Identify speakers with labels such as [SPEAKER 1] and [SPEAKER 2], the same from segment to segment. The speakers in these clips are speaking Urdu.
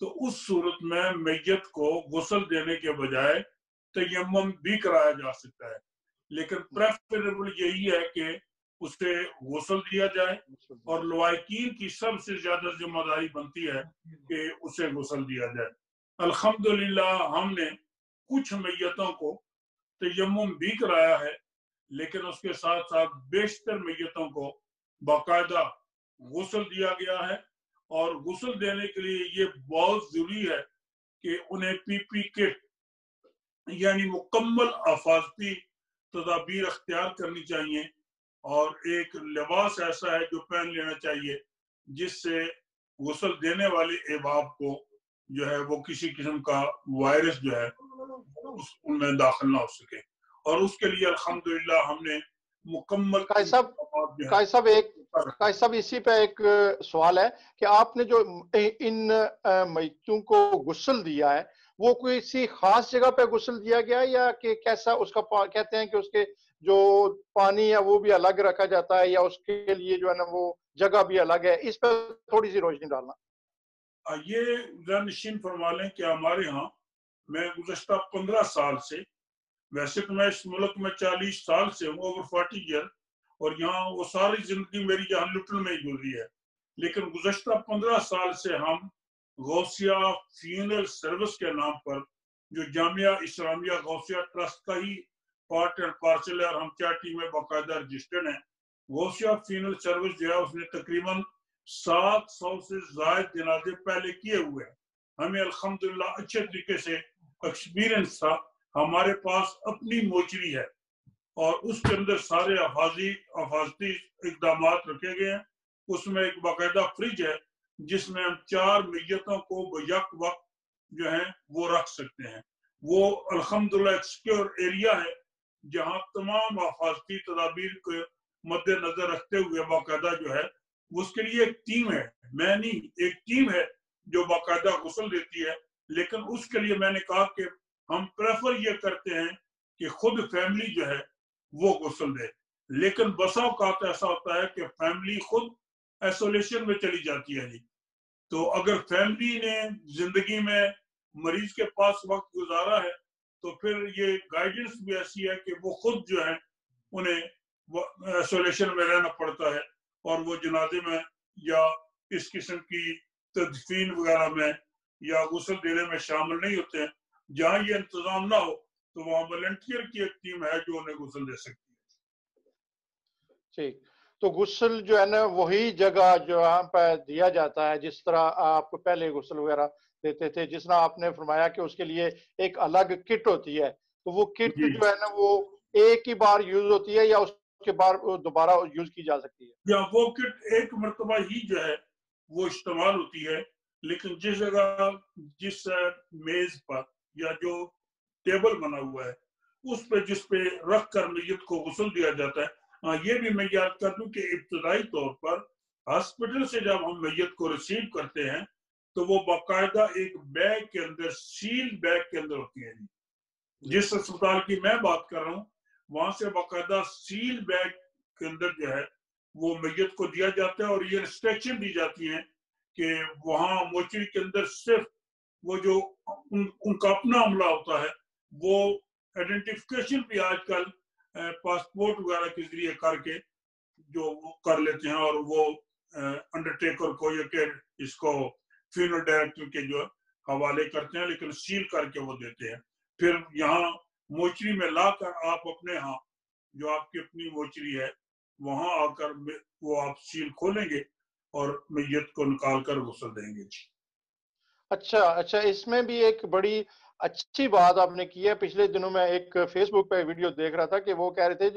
[SPEAKER 1] تو اس صورت میں میت کو غسل دینے کے بجائے تیمم بھی کرایا جا سکتا ہے، لیکن پریفریبل یہی ہے کہ اسے غسل دیا جائے، اور لوائقین کی سب سے زیادہ ذمہ داری بنتی ہے کہ اسے غسل دیا جائے۔ الحمدللہ ہم نے کچھ میتوں کو تیمم بھی کرایا ہے، لیکن اس کے ساتھ ساتھ بیشتر میتوں کو باقاعدہ غسل دیا گیا ہے، اور غسل دینے کے لیے یہ بہت ضروری ہے کہ انہیں پی پی کٹ یعنی مکمل حفاظتی تدابیر اختیار کرنی چاہیے، اور ایک لباس ایسا ہے جو پہن لینا چاہیے جس سے غسل دینے والے احباب کو جو ہے وہ کسی قسم کا وائرس جو ہے ان میں داخل نہ ہو سکے، اور اس کے لیے الحمدللہ ہم نے مکمل
[SPEAKER 2] قائد صاحب اسی پہ ایک سوال ہے کہ آپ نے جو ان میتوں کو غسل دیا ہے وہ کوئی سی خاص جگہ پہ غسل دیا گیا ہے، یا کہ کیسا اس کا کہتے ہیں کہ اس کے جو پانی ہے وہ بھی الگ رکھا جاتا ہے، یا اس کے لیے جو ہے نا وہ جگہ بھی الگ ہے؟ اس پہ تھوڑی سی روشنی ڈالنا۔
[SPEAKER 1] یہ ذہنشین فرما لیں کہ ہمارے ہاں میں گزشتہ 15 سال سے، ویسے تو میں اس ملک میں 40 سال سے ہوں، اوور 40 ایئر، اور یہاں وہ ساری زندگی میری جہاں لٹل میں ہی گزری ہے، لیکن گزشتہ 15 سال سے ہم غوثیہ فیونرل سروس کے نام پر، جو جامعہ اسلامیہ غوثیہ ٹرسٹ کا ہی پارٹ اینڈ پارسل ہے، اور ہم چارٹی میں باقاعدہ رجسٹرڈ ہیں، غوثیہ فیونرل سروس جو ہے اس نے تقریباً 700 سے زائد جنازے پہلے کیے ہوئے ہیں۔ ہمیں الحمدللہ اچھے طریقے سے ایکسپیرینس تھا، ہمارے پاس اپنی موچری ہے، اور اس کے اندر سارے حفاظتی اقدامات رکھے گئے ہیں۔ اس میں ایک باقاعدہ فریج ہے جس میں ہم 4 میتوں کو بیک وقت جو ہیں وہ رکھ سکتے ہیں۔ وہ الحمدللہ ایک سیکیور ایریا ہے جہاں تمام حفاظتی تدابیر کو مد نظر رکھتے ہوئے باقاعدہ جو ہے اس کے لیے ایک ٹیم ہے، میں نہیں، ایک ٹیم ہے جو باقاعدہ غسل دیتی ہے، لیکن اس کے لیے میں نے کہا کہ ہم پریفر یہ کرتے ہیں کہ خود فیملی جو ہے وہ غسل دے، لیکن بسا اوقات ایسا ہوتا ہے کہ فیملی خود ایسولیشن میں چلی جاتی ہے جی، تو اگر فیملی نے زندگی میں مریض کے پاس وقت گزارا ہے تو پھر یہ گائیڈنس بھی ایسی ہے کہ وہ خود جو ہے انہیں ایسولیشن میں رہنا پڑتا ہے، اور وہ جنازے میں یا اس قسم کی تدفین وغیرہ میں یا غسل دینے میں شامل نہیں ہوتے ہیں۔ جہاں یہ انتظام نہ ہو تو وہاں والنٹیئر کی ایک ٹیم ہے جو انہیں غسل دے سکتی ہے۔
[SPEAKER 2] ٹھیک، تو غسل جو ہے نا وہی جگہ جو یہاں پہ دیا جاتا ہے جس طرح آپ پہلے غسل وغیرہ دیتے تھے، جس طرح آپ نے فرمایا کہ اس کے لیے ایک الگ کٹ ہوتی ہے، تو وہ کٹ جو ہے نا وہ ایک ہی بار یوز ہوتی ہے یا اس کے بعد دوبارہ یوز کی جا سکتی ہے؟
[SPEAKER 1] یا وہ کٹ ایک مرتبہ ہی جو ہے وہ استعمال ہوتی ہے، لیکن جس جگہ جس میز پر یا جو ٹیبل بنا ہوا ہے اس پہ جس پہ رکھ کر میت کو غسل دیا جاتا ہے، یہ بھی میں یاد کر دوں کہ ابتدائی طور پر ہاسپٹل سے جب ہم میت کو ریسیو کرتے ہیں تو وہ باقاعدہ ایک بیگ کے اندر، سیل بیگ کے اندر ہوتی ہے۔ جس اسپتال کی میں بات کر رہا ہوں وہاں سے باقاعدہ سیل بیگ کے اندر جو ہے وہ میت کو دیا جاتا ہے، اور یہ انسٹرکشن دی جاتی ہیں کہ وہاں موچری کے اندر صرف وہ جو ان کا اپنا عملہ ہوتا ہے وہ آئیڈینٹیفکیشن بھی آج کل پاسپورٹ وغیرہ کے ذریعے کر کے جو وہ کر لیتے ہیں، اور وہ انڈرٹیکر کو یا کہ اس کو فیونرل ڈائریکٹر کے جو حوالے کرتے ہیں، لیکن سیل کر کے وہ دیتے ہیں۔ پھر یہاں موچری میں لا کر آپ اپنے ہاں جو آپ کی اپنی موچری ہے وہاں آ کر وہ آپ سیل کھولیں گے اور میت کو نکال کر غسل دیں گے جی۔
[SPEAKER 2] اچھا، اس میں بھی ایک بڑی اچھی بات آپ نے کی ہے۔ پچھلے دنوں میں ایک فیس بک پہ ویڈیو دیکھ رہا تھا کہ وہ کہہ رہے تھے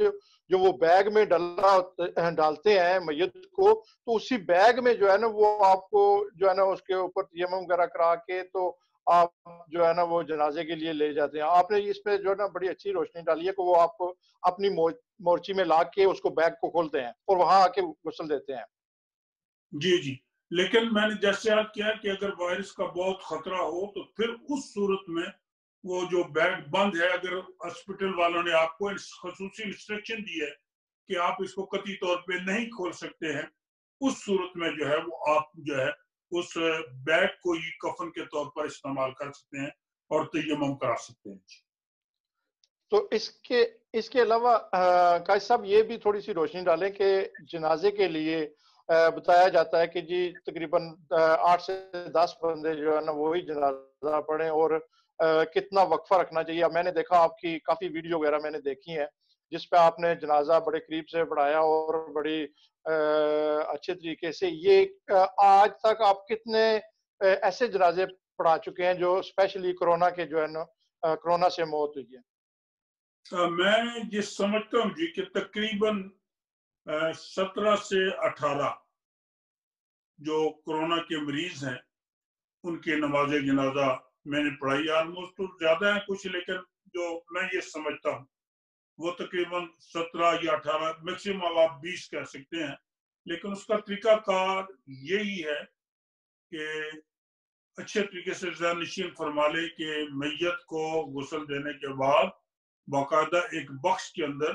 [SPEAKER 2] جو وہ بیگ میں ڈالتے ہیں میت کو، تو اسی بیگ میں جو ہے نا وہ آپ کو جو ہے نا اس کے اوپر تیمم وغیرہ کرا کے تو آپ جو ہے نا وہ جنازے کے لیے لے جاتے ہیں۔ آپ نے اس پہ جو ہے نا بڑی اچھی روشنی ڈالی ہے کہ وہ آپ کو اپنی مورچی میں لا کے اس کو بیگ کو کھولتے ہیں اور وہاں آ کے غسل دیتے ہیں۔
[SPEAKER 1] جی، لیکن میں نے جیسے یاد کیا کہ اگر وائرس کا بہت خطرہ ہو تو پھر اس صورت میں وہ جو بیگ بند ہے، اگر ہاسپٹل والوں نے آپ کو خصوصی انسٹرکشن دی ہے کہ آپ اس کو قطعی طور پہ نہیں کھول سکتے ہیں، اس صورت میں جو ہے وہ آپ جو ہے اس بیگ کو ہی کفن کے طور پر استعمال کر سکتے ہیں اور تیمم کرا سکتے ہیں.
[SPEAKER 2] تو اس کے علاوہ قائد صاحب یہ بھی تھوڑی سی روشنی ڈالیں کہ جنازے کے لیے بتایا جاتا ہے کہ جی تقریباً 8 سے 10 بندے جو ہے نا وہی جنازہ پڑھیں اور کتنا وقفہ رکھنا چاہیے. میں نے دیکھا آپ کی کافی ویڈیو وغیرہ میں نے دیکھی ہیں جس پہ آپ نے جنازہ بڑے قریب سے پڑھایا اور بڑی اچھے طریقے سے. یہ آج تک آپ کتنے ایسے جنازے پڑھا چکے ہیں جو اسپیشلی کرونا کے جو ہے نا کرونا سے موت ہوئی ہے؟
[SPEAKER 1] میں یہ سمجھتا ہوں جی کہ تقریباً 17 سے 18 جو کرونا کے مریض ہیں ان کے نماز جنازہ میں نے پڑھائی. آلموسٹ تو زیادہ ہیں کچھ، لیکن جو میں یہ سمجھتا ہوں وہ تقریباً 17 یا 18، میکسیمم آپ 20 کہہ سکتے ہیں. لیکن اس کا طریقہ کار یہی ہے کہ اچھے طریقے سے ذہن نشین فرما لے کہ میت کو غسل دینے کے بعد باقاعدہ ایک بخش کے اندر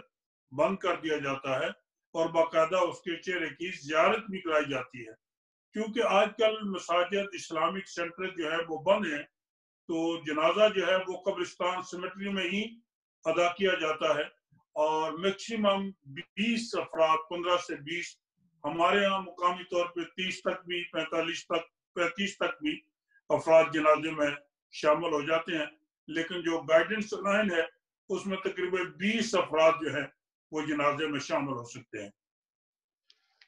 [SPEAKER 1] بند کر دیا جاتا ہے اور باقاعدہ اس کے چہرے کی زیارت بھی کرائی جاتی ہے. کیونکہ آج کل مساجد اسلامک سینٹر جو ہے وہ بند ہیں، تو جنازہ جو ہے وہ قبرستان سیمیٹری میں ہی ادا کیا جاتا ہے اور میکسیمم 20 افراد، 15 سے 20، ہمارے ہاں مقامی طور پہ 30 تک بھی، 35 تک بھی افراد جنازے میں شامل ہو جاتے ہیں. لیکن جو گائیڈنس لائن ہے اس میں تقریباً 20 افراد جو ہیں وہ جنازے میں شامل ہو سکتے ہیں.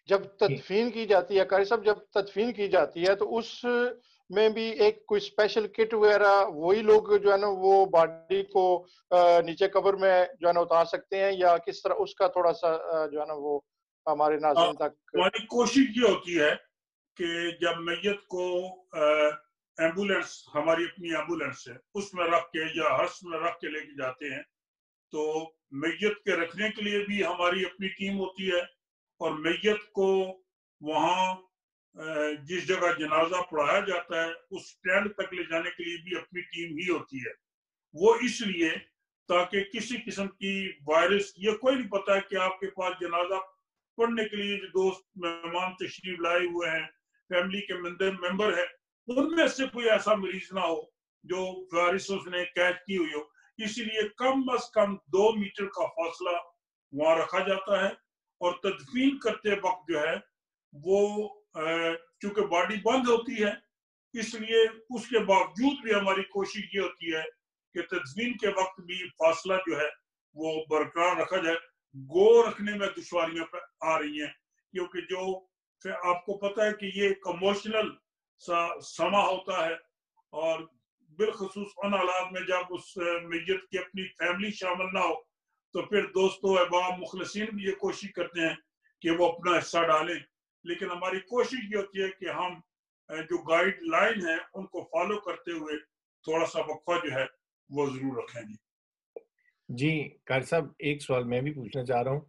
[SPEAKER 2] جب تدفین کی جاتی ہے قاری صاحب، جب تدفین کی جاتی ہے تو اس میں بھی ایک کوئی اسپیشل کٹ وغیرہ وہی لوگ جو ہے نا وہ باڈی کو نیچے قبر میں جو ہے نا اتار سکتے ہیں، یا کس طرح اس کا تھوڑا سا جو ہے نا وہ ہمارے ناظرین تک؟
[SPEAKER 1] ہماری کوشش یہ ہوتی ہے کہ جب میت کو ایمبولینس، ہماری اپنی ایمبولینس ہے، اس میں رکھ کے یا ہرس میں رکھ کے لے کے جاتے ہیں، تو میت کے رکھنے کے لیے بھی ہماری اپنی ٹیم ہوتی ہے اور میت کو وہاں جس جگہ جنازہ پڑھایا جاتا ہے اس سٹینڈ تک لے جانے کے لیے بھی اپنی ٹیم ہی ہوتی ہے. وہ اس لیے تاکہ کسی قسم کی وائرس، یہ کوئی نہیں پتا ہے کہ آپ کے پاس جنازہ پڑھنے کے لیے جو دوست مہمان تشریف لائے ہوئے ہیں، فیملی کے ممبر ہیں، ان میں سے کوئی ایسا مریض نہ ہو جو وائرس اس نے کیچ کی ہوئی ہو. اسی لیے کم از کم 2 میٹر کا فاصلہ وہاں رکھا جاتا ہے اور تدفین کرتے وقت جو ہے وہ چونکہ باڈی بند ہوتی ہے اس لیے اس کے باوجود بھی ہماری کوشش یہ ہوتی ہے کہ تدفین کے وقت بھی فاصلہ جو ہے وہ برقرار رکھا جائے. گو رکھنے میں دشواریاں آ رہی ہیں کیونکہ جو آپ کو پتہ ہے کہ یہ ایک اموشنل سما ہوتا ہے اور بالخصوص ان حالات میں جب اس میت کی اپنی فیملی شامل نہ ہو تو پھر دوستوں احباب مخلصین بھی یہ کوشش کرتے ہیں کہ وہ اپنا حصہ ڈالیں. لیکن ہماری کوشش یہ ہوتی ہے کہ ہم جو گائیڈ لائن ہے ان کو فالو کرتے ہوئے تھوڑا سا وقفہ جو ہے وہ ضرور رکھیں گے.
[SPEAKER 3] جی قاری صاحب، ایک سوال میں بھی پوچھنا چاہ رہا ہوں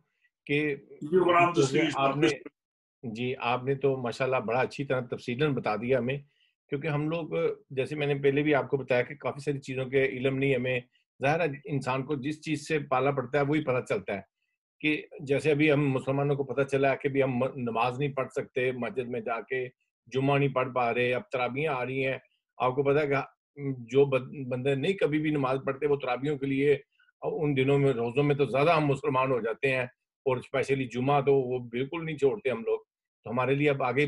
[SPEAKER 3] کہ
[SPEAKER 1] غلام دستگیر
[SPEAKER 3] آپ نے تو ماشاءاللہ بڑا اچھی طرح تفصیلاً بتا دیا ہمیں، کیونکہ ہم لوگ جیسے میں نے پہلے بھی آپ کو بتایا کہ کافی ساری چیزوں کے علم نہیں ہمیں. ظاہر ہے انسان کو جس چیز سے پالا پڑتا ہے وہی پتہ چلتا ہے. کہ جیسے ابھی ہم مسلمانوں کو پتہ چلا کہ بھی ہم نماز نہیں پڑھ سکتے مسجد میں جا کے، جمعہ نہیں پڑھ پا رہے، اب تراویحیں آ رہی ہیں. آپ کو پتہ ہے کہ جو بندے نہیں کبھی بھی نماز پڑھتے وہ تراویحوں کے لیے ان دنوں میں روزوں میں تو زیادہ ہم مسلمان ہو جاتے ہیں، اور اسپیشلی جمعہ تو وہ بالکل نہیں چھوڑتے ہم لوگ. تو ہمارے لیے اب آگے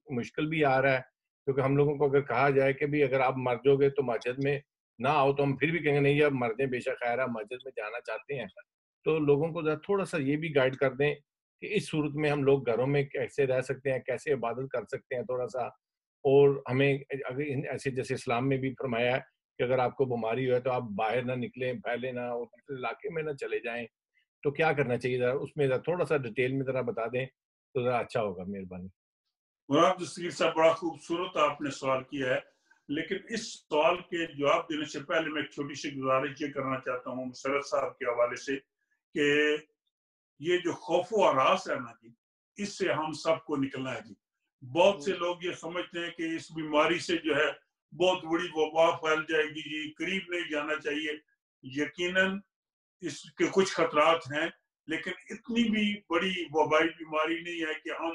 [SPEAKER 3] مشکل بھی آ رہا ہے، کیونکہ ہم لوگوں کو اگر کہا جائے کہ بھی اگر آپ مر جاؤ گے تو مسجد میں نہ آؤ، تو ہم پھر بھی کہیں گے نہیں اب مر جائیں، بے شک خیر ہے مسجد میں جانا چاہتے ہیں. تو لوگوں کو تھوڑا سا یہ بھی گائیڈ کر دیں کہ اس صورت میں ہم لوگ گھروں میں کیسے رہ سکتے ہیں، کیسے عبادت کر سکتے ہیں تھوڑا سا. اور ہمیں اگر ایسے جیسے اسلام میں بھی فرمایا ہے کہ اگر آپ کو بیماری ہو ہے تو آپ باہر نہ نکلیں، پھیلے نہ، اور دوسرے علاقے میں نہ چلے جائیں. تو کیا کرنا چاہیے ذرا اس میں تھوڑا سا ڈیٹیل میں ذرا بتا دیں تو ذرا اچھا ہوگا، مہربانی.
[SPEAKER 1] غلام دستگیر صاحب بڑا خوبصورت آپ نے سوال کیا ہے، لیکن اس سوال کے جواب دینے سے پہلے میں ایک چھوٹی سی گزارش یہ کرنا چاہتا ہوں مسرت صاحب کے حوالے سے کہ یہ جو خوف و ہراس ہے نا جی، اس سے ہم سب کو نکلنا ہے جی. بہت سے لوگ یہ سمجھتے ہیں کہ اس بیماری سے جو ہے بہت بڑی وبا پھیل جائے گی جی، قریب نہیں جانا چاہیے. یقیناً اس کے کچھ خطرات ہیں لیکن اتنی بھی بڑی وبائی بیماری نہیں ہے کہ ہم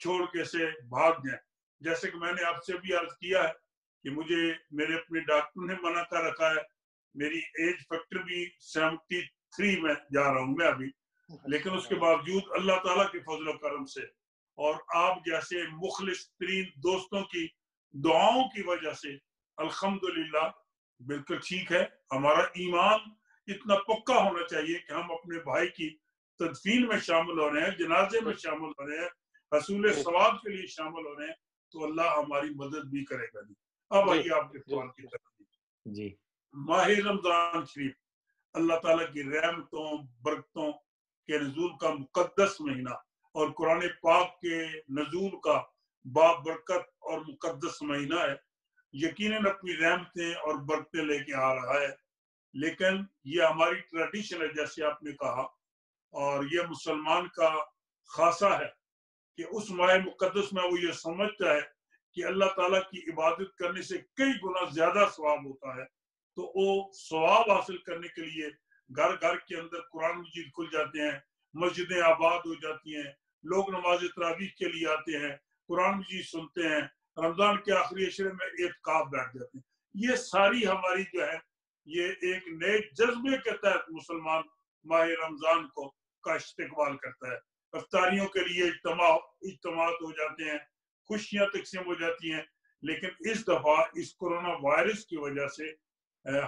[SPEAKER 1] چھوڑ کے سے بھاگ جائیں. جیسے کہ میں نے آپ سے بھی عرض کیا ہے کہ مجھے میرے اپنے ڈاکٹر نے منع کر رکھا ہے، میری ایج فیکٹر بھی 73 میں جا رہا ہوں میں ابھی، لیکن اس کے باوجود اللہ تعالیٰ کے فضل و کرم سے اور آپ جیسے مخلص ترین دوستوں کی دعاؤں کی وجہ سے الحمدللہ بالکل ٹھیک ہے۔ ہمارا ایمان اتنا پکا ہونا چاہیے کہ ہم اپنے بھائی کی تدفین میں شامل ہو رہے ہیں، جنازے میں شامل ہو رہے ہیں، حصول ثواب کے لیے شامل ہو رہے ہیں، تو اللہ ہماری مدد بھی کرے گا۔ اب آئیے آپ کے سوال کی طرف۔
[SPEAKER 3] جی،
[SPEAKER 1] ماہ رمضان شریف اللہ تعالیٰ کی رحمتوں برکتوں کے نزول کا مقدس مہینہ اور قرآن پاک کے نزول کا بابرکت اور مقدس مہینہ ہے۔ یقیناً اپنی رحمتیں اور برکتیں لے کے آ رہا ہے، لیکن یہ ہماری ٹریڈیشن ہے جیسے آپ نے کہا، اور یہ مسلمان کا خاصہ ہے کہ اس ماہ مقدس میں وہ یہ سمجھتا ہے کہ اللہ تعالیٰ کی عبادت کرنے سے کئی گنا زیادہ ثواب ہوتا ہے، تو وہ ثواب حاصل کرنے کے لیے گھر گھر کے اندر قرآن مجید کھل جاتے ہیں، مسجدیں آباد ہو جاتی ہیں، لوگ نماز تراویح کے لیے آتے ہیں، قرآن مجید سنتے ہیں، رمضان کے آخری عشرے میں اعتکاف بیٹھ جاتے ہیں۔ یہ ساری ہماری جو ہے یہ ایک نئے جذبے کے تحت مسلمان ماہ رمضان کو کا استقبال کرتا ہے۔ افطاریوں کے لیے اجتماعات ہو جاتے ہیں، خوشیاں تقسیم ہو جاتی ہیں، لیکن اس دفعہ اس کورونا وائرس کی وجہ سے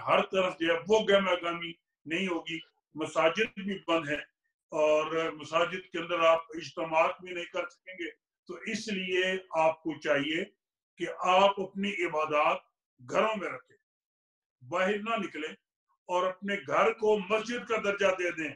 [SPEAKER 1] ہر طرف جو ہے وہ گہما گہمی نہیں ہوگی، مساجد بھی بند ہیں اور مساجد کے اندر آپ اجتماعات بھی نہیں کر سکیں گے، تو اس لیے آپ کو چاہیے کہ آپ اپنی عبادات گھروں میں رکھیں، باہر نہ نکلیں، اور اپنے گھر کو مسجد کا درجہ دے دیں،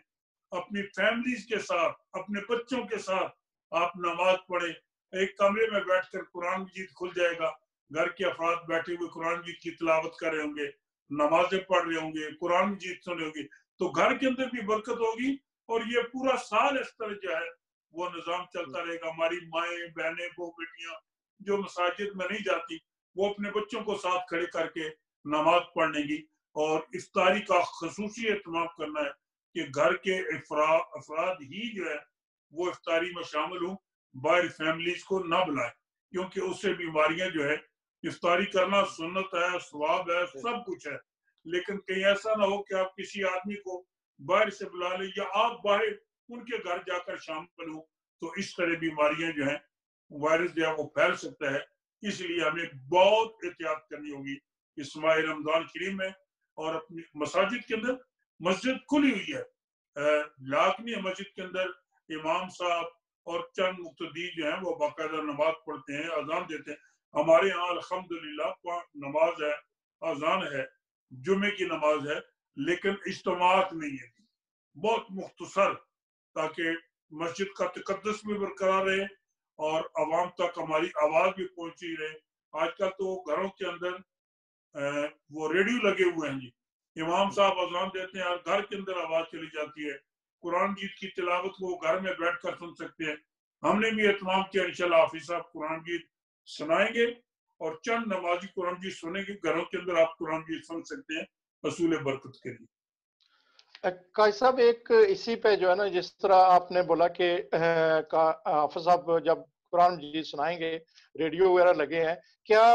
[SPEAKER 1] اپنی فیملیز کے ساتھ اپنے بچوں کے ساتھ آپ نماز پڑھیں، ایک کمرے میں بیٹھ کر قرآن مجید کھل جائے گا، گھر کے افراد بیٹھے ہوئے قرآن مجید کی تلاوت کر رہے ہوں گے، نمازیں پڑھ رہے ہوں گے، قرآن مجید سن رہے ہوں گے، تو گھر کے اندر بھی برکت ہوگی، اور یہ پورا سال اس طرح جو ہے وہ نظام چلتا رہے گا۔ ہماری مائیں بہنیں وہ بیٹیاں جو مساجد میں نہیں جاتی وہ اپنے بچوں کو ساتھ کھڑے کر کے نماز پڑھنے گی، اور افطاری کا خصوصی اہتمام کرنا ہے کہ گھر کے افراد ہی جو ہے وہ افطاری میں شامل ہوں، باہر فیملیز کو نہ بلائیں، کیونکہ اس سے بیماریاں جو ہے، افطاری کرنا سنت ہے، ثواب ہے، سب کچھ ہے، لیکن کہیں ایسا نہ ہو کہ آپ کسی آدمی کو باہر سے بلا لیں یا آپ باہر ان کے گھر جا کر شامل ہوں، تو اس طرح بیماریاں جو ہیں وائرس جو ہے وہ پھیل سکتا ہے۔ اس لیے ہمیں بہت احتیاط کرنی ہوگی اس ماہ رمضان شریف میں، اور اپنی مساجد کے اندر مسجد کھلی ہوئی ہے، لاکمی مسجد کے اندر امام صاحب اور چند مقتدی جو ہیں وہ باقاعدہ نماز پڑھتے ہیں، اذان دیتے ہیں۔ ہمارے یہاں الحمدللہ نماز ہے، اذان ہے، جمعے کی نماز ہے، لیکن اجتماعات نہیں ہے، بہت مختصر، تاکہ مسجد کا تقدس بھی برقرار رہے اور عوام تک ہماری آواز بھی پہنچی رہے۔ آج کل تو گھروں کے اندر وہ ریڈیو لگے ہوئے ہیں جی، امام صاحب اذان دیتے ہیں اور گھر کے اندر آواز چلی جاتی ہے، قرآن مجید کی تلاوت کو گھر میں بیٹھ کر سن سکتے ہیں۔ ہم نے بھی اہتمام کیا، انشاءاللہ حافظ صاحب قرآن مجید سنائیں گے اور چند نمازی قرآن مجید سنیں گے، گھروں کے اندر آپ قرآن مجید سن سکتے ہیں حصول برکت کے لیے۔
[SPEAKER 2] قائد صاحب ایک اسی پہ جو ہے نا، جس طرح آپ نے بولا کہ حافظ صاحب جب قرآن مجید سنائیں گے، ریڈیو وغیرہ لگے ہیں، کیا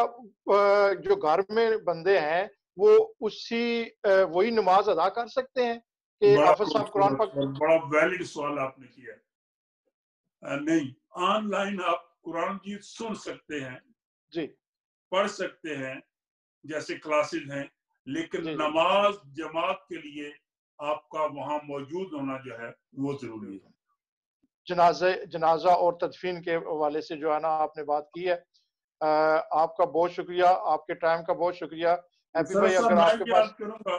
[SPEAKER 2] جو گھر میں بندے ہیں وہ وہی نماز ادا کر سکتے ہیں کہ حافظ صاحب قرآن پاک؟
[SPEAKER 1] بڑا ویلڈ سوال آپ نے کیا ہے۔ نہیں، آن لائن آپ قرآن مجید سن سکتے ہیں،
[SPEAKER 2] جی،
[SPEAKER 1] پڑھ سکتے ہیں، جیسے کلاسز ہیں، لیکن
[SPEAKER 2] جی،
[SPEAKER 1] نماز جماعت کے لیے آپ کا وہاں موجود ہونا جو ہے وہ ضروری ہے۔
[SPEAKER 2] جنازہ اور تدفین کے حوالے سے جو ہے نا آپ نے بات کی ہے، آپ کا بہت شکریہ، آپ کے ٹائم کا بہت شکریہ۔ ہیپی
[SPEAKER 1] سر
[SPEAKER 2] بھائی
[SPEAKER 1] صاحب
[SPEAKER 2] اگر
[SPEAKER 1] میں
[SPEAKER 2] آپ کے
[SPEAKER 1] یہ
[SPEAKER 2] پاس،
[SPEAKER 1] عرض کروں گا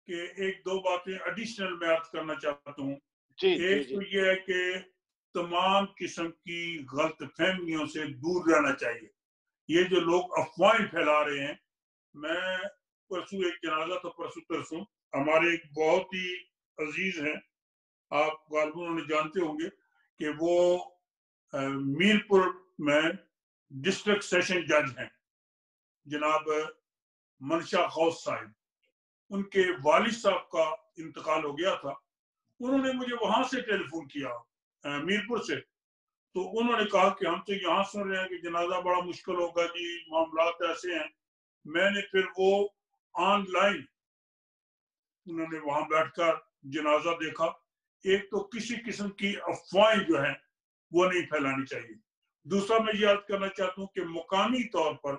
[SPEAKER 1] کہ ایک دو باتیں ایڈیشنل میں عرض کرنا چاہتا ہوں۔
[SPEAKER 2] جی جی
[SPEAKER 1] ایک
[SPEAKER 2] جی،
[SPEAKER 1] تو یہ ہے کہ تمام قسم کی غلط فہمیوں سے دور رہنا چاہیے۔ یہ جو لوگ افواہیں پھیلا رہے ہیں، میں پرسوں ایک جنازہ تو پرسوں ترسوں ہمارے ایک بہت ہی عزیز ہیں، آپ غالباً انہیں جانتے ہوں گے، کہ وہ میر پور میں ڈسٹرکٹ سیشن جج ہیں، جناب منشا غوث صاحب۔ ان کے والد صاحب کا انتقال ہو گیا تھا، انہوں نے مجھے وہاں سے ٹیلی فون کیا، میر پور سے، تو انہوں نے کہا کہ ہم تو یہاں سن رہے ہیں کہ جنازہ بڑا مشکل ہوگا جی، معاملات ایسے ہیں. میں نے پھر وہ آن لائن انہوں نے وہاں بیٹھ کر جنازہ دیکھا. ایک تو کسی قسم کی افواہیں جو ہیں وہ نہیں پھیلانی چاہیے. دوسرا میں یہ عرض کرنا چاہتا ہوں کہ مقامی طور پر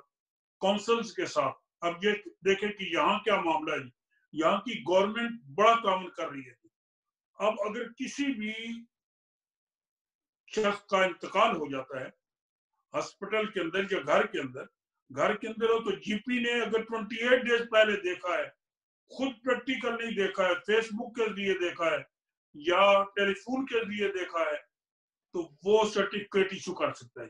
[SPEAKER 1] کونسلز کے ساتھ اب یہ دیکھیں کہ یہاں کیا معاملہ ہے. یہاں کی گورنمنٹ بڑا تعاون کر رہی ہے. اب اگر کسی بھی شخص کا انتقال ہو جاتا ہے ہاسپٹل کے اندر یا گھر کے اندر ہو تو جی پی نے اگر 28 ڈیز پہلے دیکھا ہے، خود پریکٹیکل نہیں دیکھا ہے، فیس بک کے ذریعے دیکھا ہے یا ٹیلی فون کے ذریعے دیکھا ہے، تو وہ سرٹیفکیٹ ایشو کر سکتا ہے.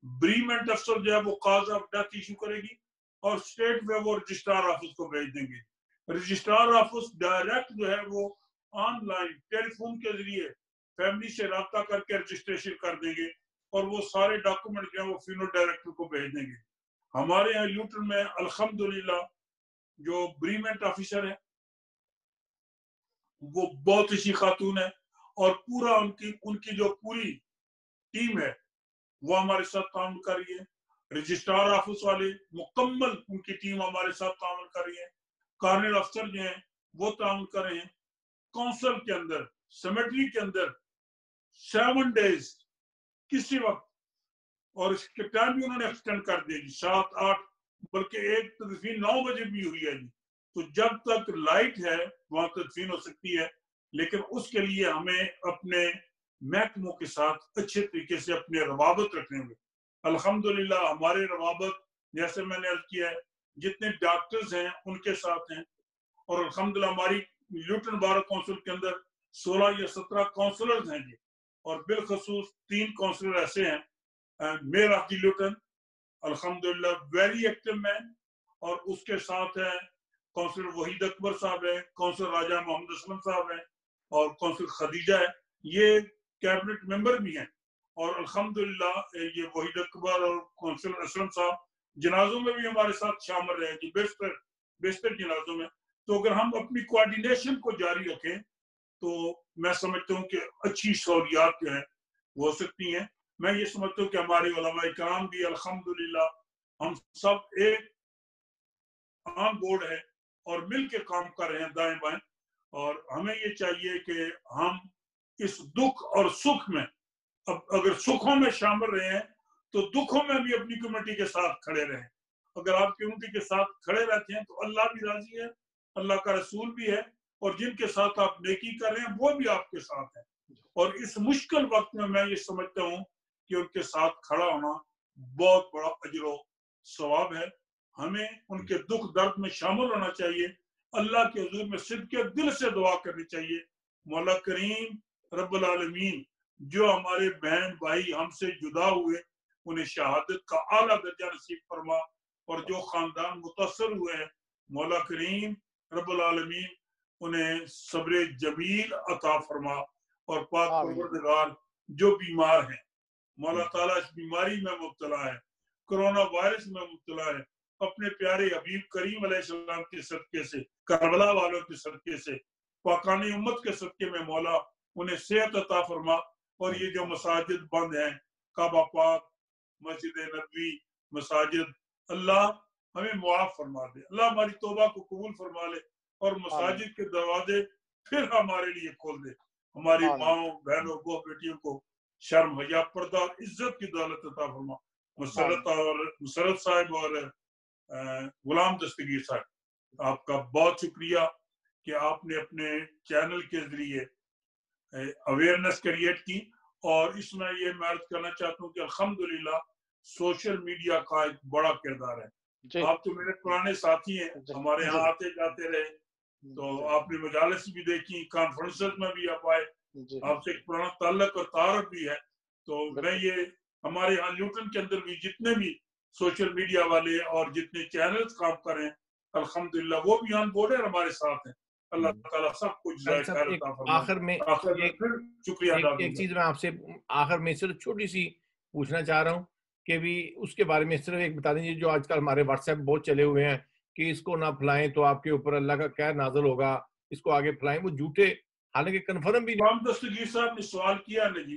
[SPEAKER 1] بریمنٹ افسر جو ہے وہ کاز آف ڈیتھ ایشو کرے گی اور اسٹیٹ میں وہ رجسٹرار آفس کو بھیج دیں گے. رجسٹرار آفس ڈائریکٹ جو ہے وہ آن لائن ٹیلی فون کے ذریعے فیملی سے رابطہ کر کے رجسٹریشن کر دیں گے اور وہ سارے ڈاکومنٹ جو ہیں وہ فینو ڈائریکٹر کو بھیج دیں گے. ہمارے یہاں لیوٹن میں الحمدللہ جو بریمنٹ آفیسر ہے وہ بہت اچھی خاتون ہے اور پورا ان کی جو پوری ٹیم ہے وہ ہمارے ساتھ تعاون کر رہی ہے. رجسٹرار آفس والے مکمل ان کی ٹیم ہمارے ساتھ تعاون کر رہی ہے. کارنل افسر جو ہیں وہ تعاون کر رہے ہیں. کونسل کے اندر سیمیٹری کے اندر 7 days کسی وقت، اور اس کے ٹائم بھی انہوں نے ایکسٹینڈ کر دیا جی 7-8 بلکہ ایک تدفین 9 بجے بھی ہوئی ہے جی. تو جب تک لائٹ ہے وہاں تدفین ہو سکتی ہے، لیکن اس کے لیے ہمیں اپنے محکموں کے ساتھ اچھے طریقے سے اپنے روابط رکھنے ہوئے. الحمدللہ ہمارے روابط جیسے میں نے عرض کیا ہے جتنے ڈاکٹرز ہیں ان کے ساتھ ہیں، اور الحمدللہ ہماری لیوٹن بار کونسل کے اندر 16 یا 17 کونسلرز ہیں جی، اور بالخصوص 3 کونسلر ایسے ہیں میئر آف دی لیوٹن الحمدللہ ویری ایکٹیو مین، اور اس کے ساتھ ہیں کونسلر وحید اکبر صاحب ہیں، کونسلر راجہ محمد اسلم صاحب ہیں اور کونسلر خدیجہ ہے. یہ کیبنٹ ممبر بھی ہیں اور الحمدللہ یہ وحید اکبر اور کونسلر اسلم صاحب جنازوں میں بھی ہمارے ساتھ شامل رہے جی، بیشتر جنازوں میں. تو اگر ہم اپنی کوارڈینیشن کو جاری رکھیں تو میں سمجھتا ہوں کہ اچھی سہولیات جو ہیں وہ ہو سکتی ہیں. میں یہ سمجھتا ہوں کہ ہمارے علماء کرام بھی الحمدللہ ہم سب ایک آن بورڈ ہے اور مل کے کام کر رہے ہیں دائیں بائیں، اور ہمیں یہ چاہیے کہ ہم اس دکھ اور سکھ میں، اب اگر سکھوں میں شامل رہے ہیں تو دکھوں میں بھی اپنی کمیونٹی کے ساتھ کھڑے رہیں. اگر آپ کمیونٹی کے ساتھ کھڑے رہتے ہیں تو اللہ بھی راضی ہے، اللہ کا رسول بھی ہے، اور جن کے ساتھ آپ نیکی کر رہے ہیں وہ بھی آپ کے ساتھ ہیں. اور اس مشکل وقت میں یہ سمجھتا ہوں کہ ان کے ساتھ کھڑا ہونا بہت بڑا اجر و ثواب ہے. ہمیں ان کے دکھ درد میں شامل ہونا چاہیے، اللہ کے حضور میں صدق دل سے دعا کرنی چاہیے. مولا کریم رب العالمین جو ہمارے بہن بھائی ہم سے جدا ہوئے انہیں شہادت کا اعلیٰ درجہ نصیب فرما، اور جو خاندان متاثر ہوئے ہیں مولا کریم رب العالمین انہیں صبر جمیل عطا فرما. اور پاک پروردگار جو بیمار ہیں مولا تعالیٰ اس بیماری میں مبتلا ہے، کرونا وائرس میں مبتلا ہے، اپنے پیارے حبیب کریم علیہ السلام کے صدقے سے، کربلا والوں کے صدقے سے، پاکانی امت کے صدقے میں مولا انہیں صحت عطا فرما. اور یہ جو مساجد بند ہیں، کعبہ پاک، مسجد نبوی، مساجد، اللہ ہمیں معاف فرما دے، اللہ ہماری توبہ کو قبول فرما لے اور مساجد کے دروازے پھر ہمارے لیے کھول دے. ہماری ماؤں بہنوں کو بیٹیوں کو شرم حیا پردہ اور عزت کی دولت عطا فرما. مسرت صاحب اور غلام دستگیر صاحب آپ کا بہت شکریہ کہ آپ نے اپنے چینل کے ذریعے اویئرنس کریٹ کی. اور اس میں یہ میں عرض کرنا چاہتا ہوں کہ الحمدللہ سوشل میڈیا کا ایک بڑا کردار ہے. آپ تو میرے پرانے ساتھی ہیں، ہمارے ہاں آتے جاتے رہے، تو آپ نے مجالس بھی دیکھی، کانفرنسز میں بھی آپ آئے، آپ سے ایک پرانا تعلق اور تعارف بھی ہے. تو میں یہ ہمارے یہاں لیوٹن کے اندر بھی جتنے بھی سوشل میڈیا والے اور جتنے چینلز کام کر رہے ہیں الحمدللہ وہ بھی آن بورڈ ہے، ہمارے ساتھ ہیں. اللہ تعالیٰ سب کچھ
[SPEAKER 3] آخر میں
[SPEAKER 1] شکریہ.
[SPEAKER 3] ایک چیز میں آپ سے آخر میں صرف چھوٹی سی پوچھنا چاہ رہا ہوں کہ بھی اس کے بارے میں صرف ایک بتا دیجیے، جو آج کل ہمارے واٹس ایپ بہت چلے ہوئے ہیں کہ اس کو نہ پھیلائیں تو آپ کے اوپر اللہ کا قہر نازل ہوگا، اس کو آگے پھیلائیں، وہ جھوٹے، حالانکہ کنفرم بھی
[SPEAKER 1] غلام دستگیر صاحب نے سوال کیا نا جی،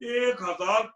[SPEAKER 1] 1000